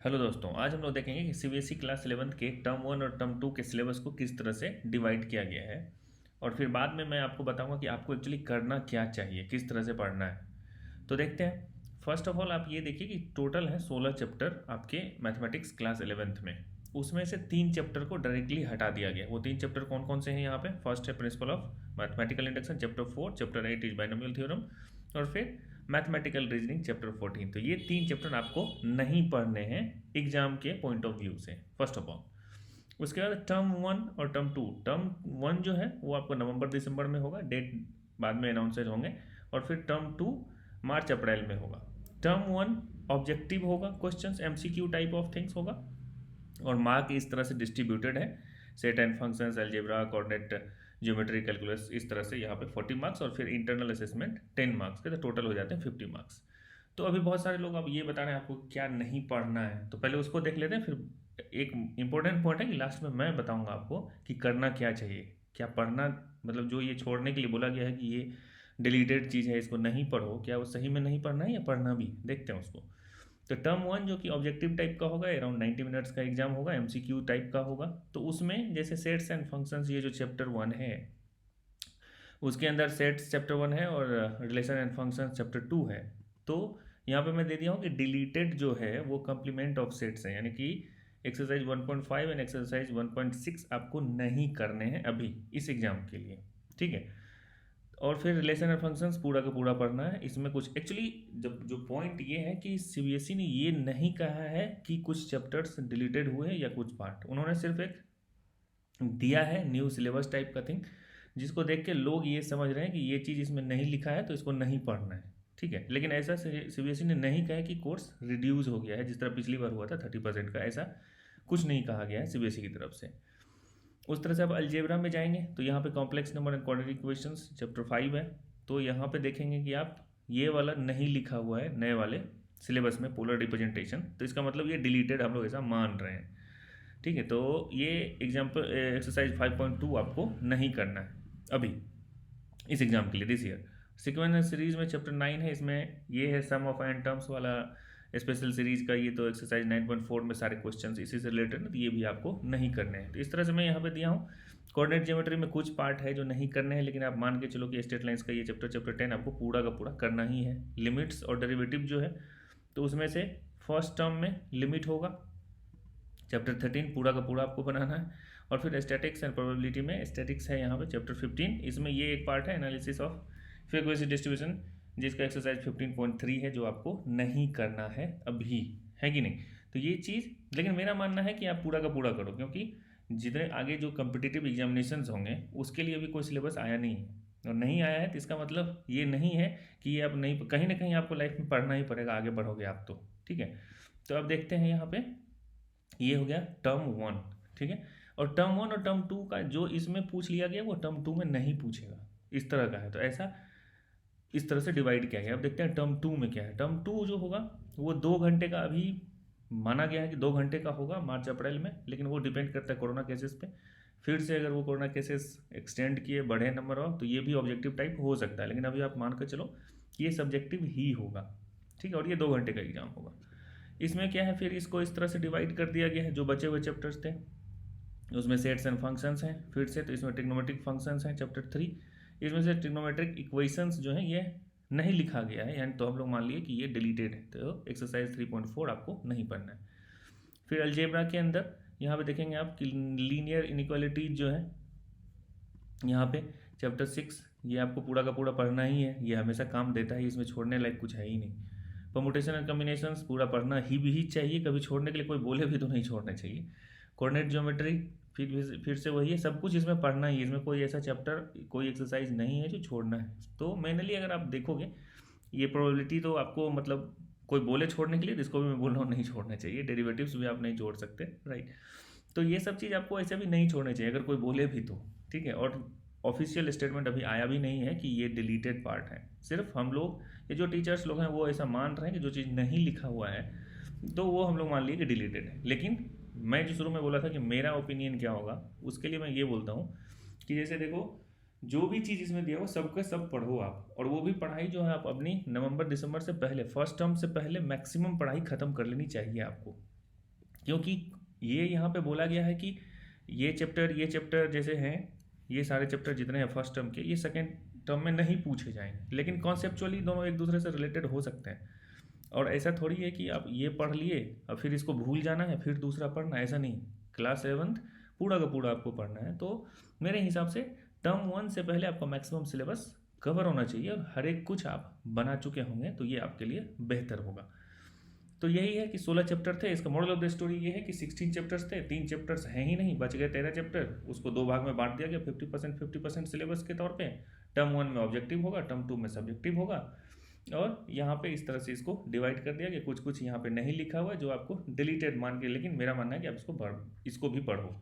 Hello दोस्तों, आज हम लोग देखेंगे कि सीबीएसई क्लास 11th के टर्म 1 और टर्म 2 के सिलेबस को किस तरह से डिवाइड किया गया है। और फिर बाद में मैं आपको बताऊंगा कि आपको एक्चुअली करना क्या चाहिए, किस तरह से पढ़ना है। तो देखते हैं। फर्स्ट ऑफ ऑल आप ये देखिए कि टोटल है 16 चैप्टर आपके मैथमेटिक्स क्लास 11th में। उसमें से 3 चैप्टर को डायरेक्टली हटा दिया गया। वो 3 चैप्टर कौन कौन से हैं यहाँ पे? फर्स्ट है principle of mathematical induction chapter 4, chapter 8 is binomial theorem, और फिर मैथमेटिकल रीजनिंग चैप्टर 14। तो ये 3 चैप्टर आपको नहीं पढ़ने हैं एग्जाम के पॉइंट ऑफ व्यू से, फर्स्ट ऑफ ऑल। उसके बाद टर्म 1 और टर्म 2। टर्म 1 जो है वो आपको नवंबर दिसंबर में होगा, डेट बाद में अनाउंसेज होंगे। और फिर टर्म 2 मार्च अप्रैल में होगा। टर्म 1 ऑब्जेक्टिव होगा, questions MCQ type of things होगा, और मार्क इस तरह से डिस्ट्रीब्यूटेड है। Set and functions, algebra, coordinate, geometry, calculus, इस तरह से यहाँ पे 40 मार्क्स, और फिर इंटरनल असेसमेंट 10 मार्क्स के, तो टोटल हो जाते हैं 50 मार्क्स। तो अभी बहुत सारे लोग अब ये बता रहे हैं आपको क्या नहीं पढ़ना है, तो पहले उसको देख लेते हैं। फिर एक इंपॉर्टेंट पॉइंट है कि लास्ट में मैं बताऊंगा आपको कि करना क्या चाहिए, क्या पढ़ना, मतलब जो ये छोड़ने के लिए बोला गया है कि ये डिलीटेड चीज़ है, इसको नहीं पढ़ो, क्या वो सही में नहीं पढ़ना है या पढ़ना भी, देखते हैं उसको। तो टर्म 1 जो कि ऑब्जेक्टिव टाइप का होगा, अराउंड 90 मिनट्स का एग्जाम होगा, एमसीक्यू टाइप का होगा। तो उसमें जैसे सेट्स एंड फंक्शंस, ये जो चैप्टर 1 है उसके अंदर सेट्स चैप्टर 1 है और रिलेशन एंड फंक्शंस चैप्टर 2 है। तो यहाँ पे मैं दे दिया हूँ कि डिलीटेड जो है वो कंप्लीमेंट ऑफ सेट्स है, यानी कि एक्सरसाइज 1.5 एंड एक्सरसाइज 1.6 आपको नहीं करने हैं अभी इस एग्जाम के लिए, ठीक है। और फिर रिलेशन एंड फंक्शंस पूरा का पूरा पढ़ना है। इसमें कुछ एक्चुअली जब जो पॉइंट ये है कि सीबीएसई ने ये नहीं कहा है कि कुछ चैप्टर्स डिलीटेड हुए या कुछ पार्ट, उन्होंने सिर्फ एक दिया है न्यू सिलेबस टाइप का थिंग, जिसको देख के लोग ये समझ रहे हैं कि ये चीज़ इसमें नहीं लिखा है तो इसको नहीं पढ़ना है, ठीक है। लेकिन ऐसा सीबीएसई ने नहीं कहा है कि कोर्स रिड्यूस हो गया है, जिस तरह पिछली बार हुआ था 30% का, ऐसा कुछ नहीं कहा गया है सीबीएसई की तरफ से। उस तरह से अब अलजेब्रा में जाएंगे तो यहाँ पे complex number and quadratic equations chapter 5 है। तो यहाँ पे देखेंगे कि आप ये वाला नहीं लिखा हुआ है नए वाले सिलेबस में, पोलर रिप्रेजेंटेशन, तो इसका मतलब ये डिलीटेड हम लोग ऐसा मान रहे हैं, ठीक है। तो ये एग्जाम्पल एक्सरसाइज 5.2 आपको नहीं करना है अभी इस एग्जाम के लिए दिस ईयर। सीक्वेंस सीरीज में चैप्टर 9 है, इसमें ये है सम ऑफ एंड टर्म्स वाला स्पेशल सीरीज का, ये तो एक्सरसाइज 9.4 में सारे क्वेश्चंस इसी से रिलेटेड है, तो ये भी आपको नहीं करने हैं। तो इस तरह से मैं यहाँ पे दिया हूँ। कोऑर्डिनेट ज्योमेट्री में कुछ पार्ट है जो नहीं करने हैं, लेकिन आप मान के चलो कि स्ट्रेट लाइंस का ये चैप्टर 10 आपको पूरा का पूरा करना ही है। लिमिट्स और डेरिवेटिव जो है, तो उसमें से फर्स्ट टर्म में लिमिट होगा, चैप्टर 13 पूरा का पूरा आपको बनाना है। और फिर स्टैटिक्स एंड प्रोबेबिलिटी में स्टैटिक्स है यहाँ पे चैप्टर 15, इसमें ये एक पार्ट है एनालिसिस ऑफ फ्रीक्वेंसी डिस्ट्रीब्यूशन, जिसका एक्सरसाइज 15.3 है, जो आपको नहीं करना है अभी, है कि नहीं। तो ये चीज़, लेकिन मेरा मानना है कि आप पूरा का पूरा करो, क्योंकि जितने आगे जो कम्पिटिटिव एग्जामिनेशन होंगे उसके लिए अभी कोई सिलेबस आया नहीं है, और नहीं आया है तो इसका मतलब ये नहीं है कि ये आप नहीं, कहीं ना कहीं आपको लाइफ में पढ़ना ही पड़ेगा, आगे बढ़ोगे आप तो, ठीक है। तो अब देखते हैं यहाँ पे, ये हो गया टर्म 1, ठीक है। और टर्म 1 और टर्म 2 का जो इसमें पूछ लिया गया वो टर्म 2 में नहीं पूछेगा, इस तरह का है। तो ऐसा इस तरह से डिवाइड किया गया। अब देखते हैं टर्म 2 में क्या है। टर्म 2 जो होगा वो 2 घंटे का अभी माना गया है कि 2 घंटे का होगा मार्च अप्रैल में, लेकिन वो डिपेंड करता है कोरोना केसेस पे। फिर से अगर वो कोरोना केसेस एक्सटेंड किए, बढ़े नंबर ऑफ, तो ये भी ऑब्जेक्टिव टाइप हो सकता है, लेकिन अभी आप मान कर चलो ये सब्जेक्टिव ही होगा, ठीक है। और ये 2 घंटे का एग्जाम होगा। इसमें क्या है, फिर इसको इस तरह से डिवाइड कर दिया गया है। जो बचे हुए चैप्टर्स थे उसमें सेट्स एंड फंक्शंस हैं फिर से, तो इसमें ट्रिग्नोमेट्रिक फंक्शंस हैं चैप्टर 3। इसमें से ट्रिग्नोमेट्रिक इक्वेशंस जो हैं ये नहीं लिखा गया है, यानी तो हम लोग मान लिए कि ये डिलीटेड है, तो एक्सरसाइज 3.4 आपको नहीं पढ़ना है। फिर अलजेब्रा के अंदर यहाँ पे देखेंगे आप कि लीनियर इनइक्वालिटीज जो है यहाँ पे चैप्टर 6, ये आपको पूरा का पूरा पढ़ना ही है, ये हमेशा काम देता है, इसमें छोड़ने लायक कुछ है ही नहीं। परमुटेशन एंड कॉम्बिनेशंस पूरा पढ़ना ही चाहिए, कभी छोड़ने के लिए कोई बोले भी तो नहीं छोड़ना चाहिए। कोऑर्डिनेट ज्योमेट्री फिर से वही है, सब कुछ इसमें पढ़ना ही है, इसमें कोई ऐसा चैप्टर, कोई एक्सरसाइज नहीं है जो छोड़ना है। तो मेनली अगर आप देखोगे ये प्रोबेबिलिटी तो आपको, मतलब कोई बोले छोड़ने के लिए, इसको भी मैं बोल रहा हूँ नहीं छोड़ना चाहिए। डेरिवेटिव्स भी आप नहीं छोड़ सकते, राइट। तो ये सब चीज़ आपको ऐसे भी नहीं छोड़नी चाहिए अगर कोई बोले भी तो, ठीक है। और ऑफिशियल स्टेटमेंट अभी आया भी नहीं है कि ये डिलीटेड पार्ट है, सिर्फ हम लोग, ये जो टीचर्स लोग हैं वो ऐसा मान रहे हैं कि जो चीज़ नहीं लिखा हुआ है तो वो हम लोग मान लिए कि डिलीटेड है। लेकिन मैं जो शुरू में बोला था कि मेरा ओपिनियन क्या होगा, उसके लिए मैं ये बोलता हूँ कि जैसे देखो, जो भी चीज़ इसमें दिया हो सबके सब पढ़ो आप, और वो भी पढ़ाई जो है आप अपनी नवंबर दिसंबर से पहले, फर्स्ट टर्म से पहले मैक्सिमम पढ़ाई खत्म कर लेनी चाहिए आपको, क्योंकि ये यहाँ पे बोला गया है कि ये चैप्टर जैसे हैं, ये सारे चैप्टर जितने हैं फर्स्ट टर्म के, ये सेकेंड टर्म में नहीं पूछे जाएंगे, लेकिन कॉन्सेप्चुअली दोनों एक दूसरे से रिलेटेड हो सकते हैं। और ऐसा थोड़ी है कि आप ये पढ़ लिए और फिर इसको भूल जाना है फिर दूसरा पढ़ना, ऐसा नहीं। क्लास 11th पूरा का पूरा आपको पढ़ना है। तो मेरे हिसाब से टर्म 1 से पहले आपका मैक्सिमम सिलेबस कवर होना चाहिए और हर एक कुछ आप बना चुके होंगे, तो ये आपके लिए बेहतर होगा। तो यही है कि 16 चैप्टर थे। इसका मॉडल ऑफ द स्टोरी ये है कि 16 चैप्टर्स थे, 3 चैप्टर्स हैं ही नहीं, बच गए 13 चैप्टर। उसको 2 भाग में बांट दिया गया 50% सिलेबस के तौर पे। टर्म 1 में ऑब्जेक्टिव होगा, टर्म 2 में सब्जेक्टिव होगा। और यहाँ पे इस तरह से इसको डिवाइड कर दिया गया। कुछ कुछ यहाँ पे नहीं लिखा हुआ है जो आपको डिलीटेड मान के, लेकिन मेरा मानना है कि आप इसको भी पढ़ो।